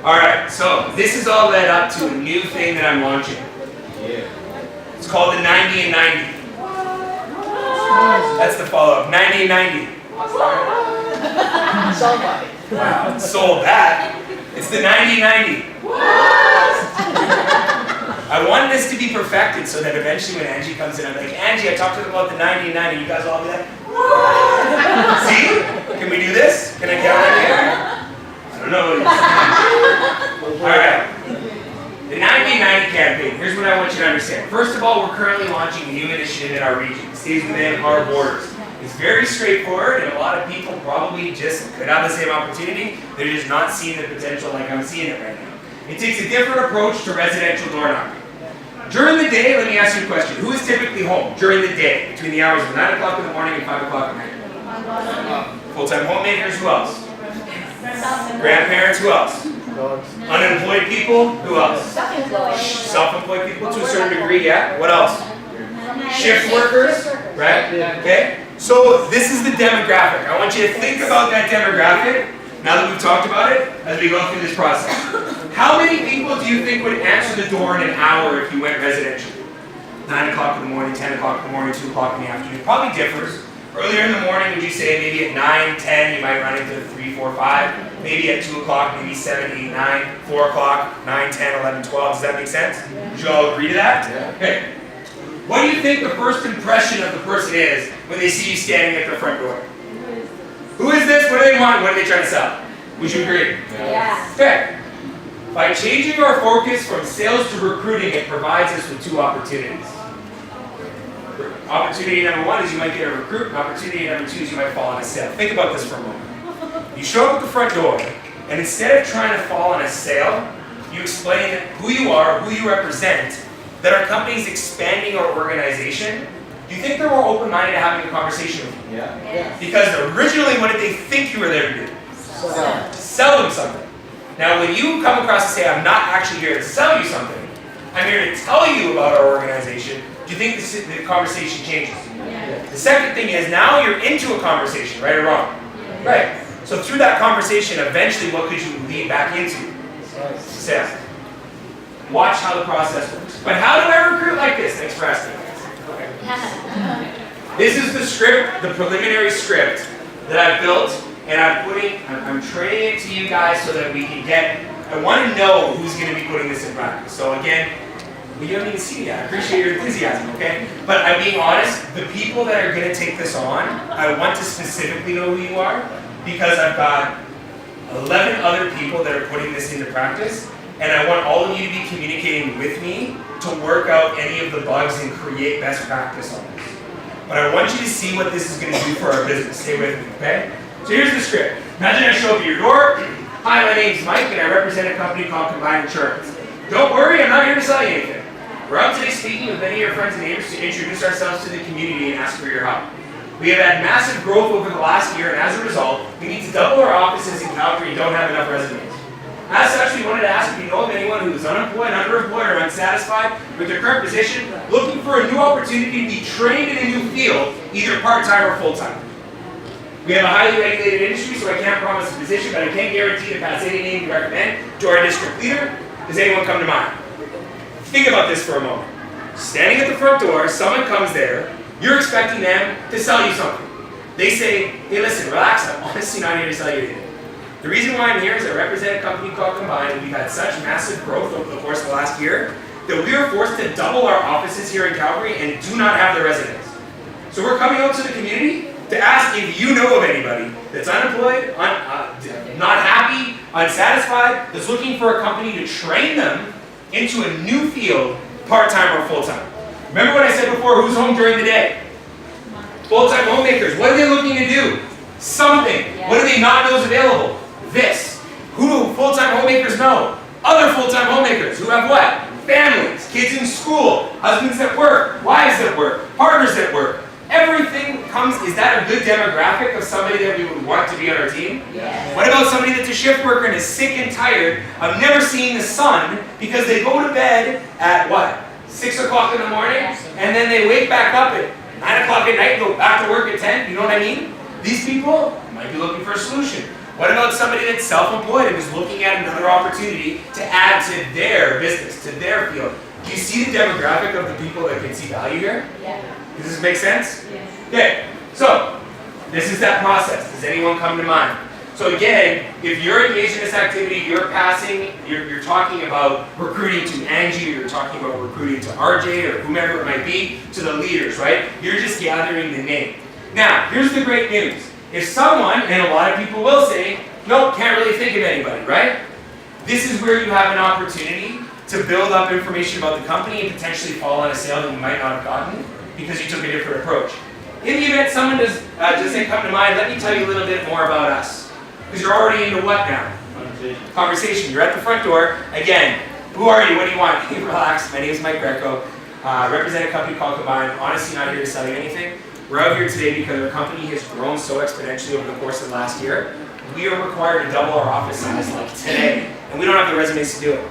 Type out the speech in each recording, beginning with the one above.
Alright, so this is all led up to a new thing that I'm launching. It's called the 90 and 90. That's the follow-up. 90 and 90. Wow, sold that. It's the 90 and 90. I want this to be perfected so that eventually when Angie comes in, I'm like, Angie, I talked to them about the 90 and 90. You guys all be like, what? See? Can we do this? Can I get on here? I don't know. Alright. The 90-90 campaign. Here's what I want you to understand. First of all, we're currently launching a new initiative in our region. It stays within our borders. It's very straightforward, and a lot of people probably just could have the same opportunity. They're just not seeing the potential like I'm seeing it right now. It takes a different approach to residential door knocking. During the day, let me ask you a question. Who is typically home during the day, between the hours of 9 o'clock in the morning and 5 o'clock at night? Full-time homemakers, who else? Grandparents, who else? Unemployed people, who else? Self-employed people to a certain degree, yeah. What else? Shift workers, right? Okay. So this is the demographic. I want you to think about that demographic, now that we've talked about it, as we go through this process. How many people do you think would answer the door in an hour if you went residential? 9 o'clock in the morning, 10 o'clock in the morning, 2 o'clock in the afternoon. Probably differs. Earlier in the morning, would you say maybe at 9, 10, you might run into 3, 4, 5. Maybe at 2 o'clock, maybe 7, 8, 9, 4 o'clock, 9, 10, 11, 12. Does that make sense? Would you all agree to that? Yeah. Okay. What do you think the first impression of the person is when they see you standing at their front door? Who is this? What do they want? What are they trying to sell? Would you agree? Yeah. Okay. By changing our focus from sales to recruiting, it provides us with two opportunities. Opportunity number one is you might get a recruit, and opportunity number two is you might fall on a sale. Think about this for a moment. You show up at the front door, and instead of trying to fall on a sale, you explain who you are, who you represent, that our company is expanding our organization. Do you think they're more open-minded to having a conversation with you? Yeah. Because originally, what did they think you were there to do? Sell them something. Now, when you come across and say, I'm not actually here to sell you something, I'm here to tell you about our organization, do you think the conversation changes? Yeah. The second thing is, now you're into a conversation, right or wrong? Yeah. Right. So through that conversation, eventually, what could you lead back into? Sales. Watch how the process works. But how do I recruit like this? Thanks for asking. Okay. This is the script, the preliminary script that I've built, and I'm training it to you guys so that we can I want to know who's going to be putting this in practice. So again, you don't even see me yet. I appreciate your enthusiasm, okay? But I'm being honest, the people that are going to take this on, I want to specifically know who you are, because I've got 11 other people that are putting this into practice, and I want all of you to be communicating with me to work out any of the bugs and create best practice on this. But I want you to see what this is going to do for our business. Stay with me, okay? So here's the script. Imagine I show up at your door. Hi, my name's Mike, and I represent a company called Combined Insurance. Don't worry, I'm not here to sell you anything. We're out today speaking with many of your friends and neighbors to introduce ourselves to the community and ask for your help. We have had massive growth over the last year, and as a result, we need to double our offices in Calgary and don't have enough resumes. As such, we wanted to ask if you know of anyone who is unemployed, underemployed, or unsatisfied with their current position, looking for a new opportunity to be trained in a new field, either part-time or full-time. We have a highly regulated industry, so I can't promise a position, but I can guarantee to pass any name you recommend to our district leader. Does anyone come to mind? Think about this for a moment. Standing at the front door, someone comes there, you're expecting them to sell you something. They say, hey listen, relax, I'm honestly not here to sell you anything. The reason why I'm here is I represent a company called Combined, and we've had such massive growth over the course of the last year that we are forced to double our offices here in Calgary and do not have the residents. So we're coming out to the community to ask if you know of anybody that's unemployed, not happy, unsatisfied, that's looking for a company to train them into a new field, part-time or full-time. Remember what I said before, who's home during the day? Full-time homemakers. What are they looking to do? Something. Yeah. What do they not know is available? This. Who do full-time homemakers know? Other full-time homemakers who have what? Families, kids in school, husbands at work, wives at work, partners at work. Everything comes, is that a good demographic of somebody that we would want to be on our team? Yes. What about somebody that's a shift worker and is sick and tired of never seeing the sun because they go to bed at what? 6 o'clock in the morning, and then they wake back up at 9 o'clock at night and go back to work at 10, you know what I mean? These people might be looking for a solution. What about somebody that's self-employed and is looking at another opportunity to add to their business, to their field? Do you see the demographic of the people that can see value here? Yeah. Does this make sense? Yeah. Okay, so this is that process. Does anyone come to mind? So again, if you're engaged in this activity, you're talking about recruiting to Angie, or you're talking about recruiting to RJ, or whomever it might be, to the leaders, right? You're just gathering the name. Now, here's the great news. If someone, and a lot of people will say, nope, can't really think of anybody, right? This is where you have an opportunity to build up information about the company and potentially fall on a sale that you might not have gotten because you took a different approach. In the event someone doesn't come to mind, let me tell you a little bit more about us. Because you're already into what now? Conversation. You're at the front door. Again, who are you? What do you want? Hey, relax. My name is Mike Greco. Represent a company called Combine. Honestly, not here to sell you anything. We're out here today because our company has grown so exponentially over the course of the last year. We are required to double our office size like today, and we don't have the resumes to do it.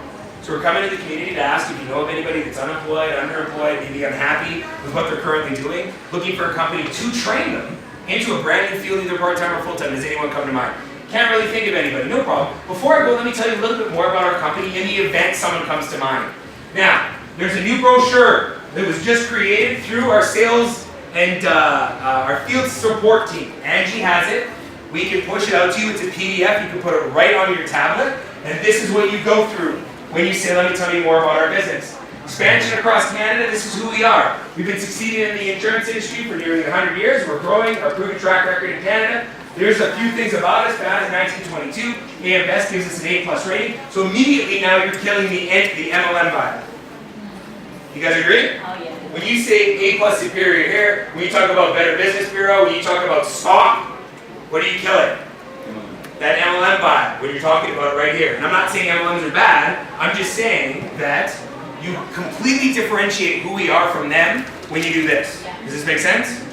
So we're coming to the community to ask if you know of anybody that's unemployed, underemployed, maybe unhappy with what they're currently doing, looking for a company to train them into a brand new field, either part-time or full-time. Does anyone come to mind? Can't really think of anybody, no problem. Before I go, let me tell you a little bit more about our company in the event someone comes to mind. Now, there's a new brochure that was just created through our sales and our field support team. Angie has it. We can push it out to you. It's a PDF. You can put it right on your tablet, and this is what you go through when you say, let me tell you more about our business. Expansion across Canada, this is who we are. We've been succeeding in the insurance industry for nearly 100 years. We're growing our proven track record in Canada. There's a few things about us. Founded in 1922, AM Best gives us an A+ rating. So immediately now you're killing the MLM vibe. You guys agree? Oh, yeah. When you say A+ superior here, when you talk about Better Business Bureau, when you talk about stock, what are you killing? That MLM vibe, what you're talking about right here. And I'm not saying MLMs are bad. I'm just saying that you completely differentiate who we are from them when you do this. Does this make sense?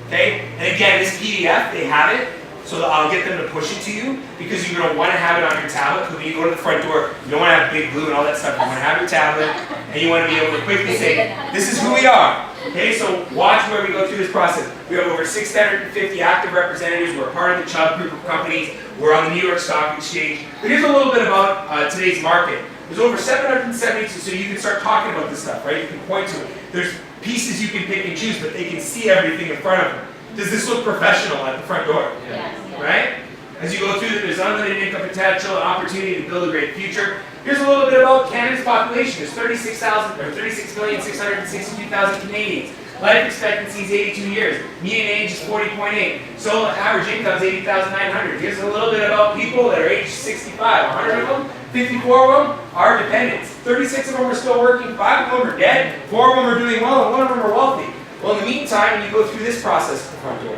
Okay? And again, this PDF, they have it, so I'll get them to push it to you because you're going to want to have it on your tablet. Because when you go to the front door, you don't want to have big blue and all that stuff. You want to have your tablet, and you want to be able to quickly say, this is who we are. Okay, so watch where we go through this process. We have over 650 active representatives. We're part of the Chubb group of companies. We're on the New York Stock Exchange. But here's a little bit about today's market. There's over 770, so you can start talking about this stuff, right? You can point to it. There's pieces you can pick and choose, but they can see everything in front of them. Does this look professional at the front door? Yes. Right? As you go through it, there's unlimited income potential, an opportunity to build a great future. Here's a little bit about Canada's population. There's 36,662,000 Canadians. Life expectancy is 82 years. Median age is 40.8. So average income is 80,900. Here's a little bit about people that are age 65. 100 of them, 54 of them are dependents. 36 of them are still working. 5 of them are dead. 4 of them are doing well, and 1 of them are wealthy. Well, in the meantime, you go through this process at the front door.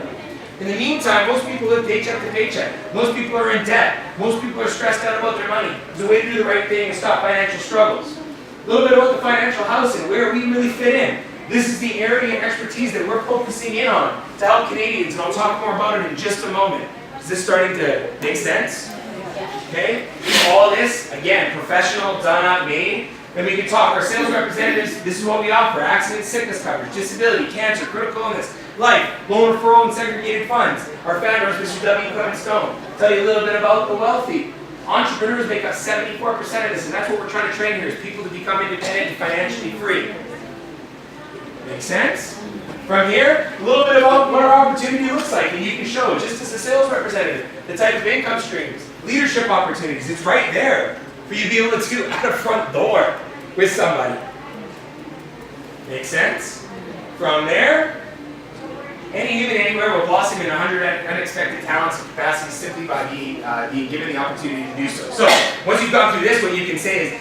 In the meantime, most people live paycheck to paycheck. Most people are in debt. Most people are stressed out about their money. There's a way to do the right thing and stop financial struggles. A little bit about the financial house and where we really fit in. This is the area and expertise that we're focusing in on to help Canadians, and I'll talk more about it in just a moment. Is this starting to make sense? Okay? All of this, again, professional, done, not made. Then we can talk. Our sales representatives, this is what we offer. Accident, sickness coverage, disability, cancer, critical illness, life, loan referral, and segregated funds. Our founder is Mr. W. Clement Stone. Tell you a little bit about the wealthy. Entrepreneurs make up 74% of this, and that's what we're trying to train here, is people to become independent and financially free. Make sense? From here, a little bit about what our opportunity looks like, and you can show, just as a sales representative, the type of income streams, leadership opportunities. It's right there for you to be able to do at a front door with somebody. Make sense? From there, any human anywhere will blossom in 100 unexpected talents and capacities simply by being given the opportunity to do so. So, once you've gone through this, what you can say is,